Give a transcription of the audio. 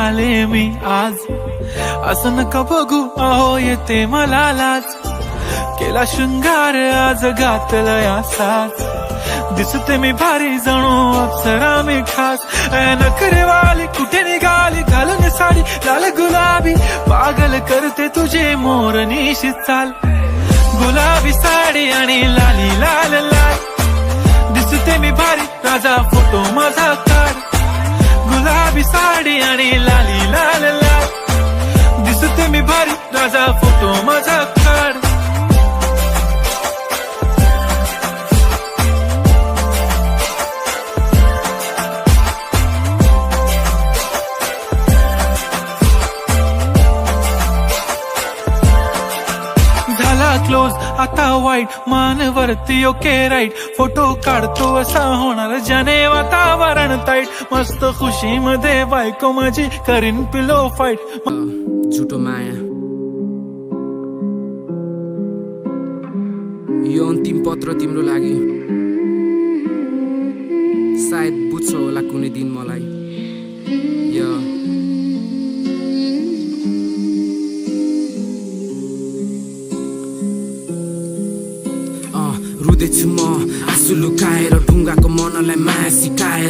आले मी आज, असं नका बघू अहो येते मला लाज. केला शृंगार आज घातलंय असाच, दिसते मी भारी जणू अप्सरा मी खास. नखरेवाली कुठे निघाली घालून साडी लाल गुलाबी, पागल करते तुझे मोरनीशी चाल. गुलाबी साडी आणि लाली लाल लाल, दिसते मी भारी राजा फोटो माझा काढ. गुलाबी साडी आणि लाली लाल लाल, दिसते मी भारी राजा फोटो माझा काढ. क्लोज आता वाईट मानवरती ओके राईट, फोटो काढतो असा होणार ज्याने वातावरण ताईट. मस्त खुशी मध्ये बायको माझी करीन पिलो फाईट. झुटो माया यो अन्तिम पत्र तिम्रो लागि, सायद बुझ्छौ होला कुनै दिन मलाई. रुँदैछु म आँसु लुकाएर ढुङ्गाको मनलाई माया सिकाएर.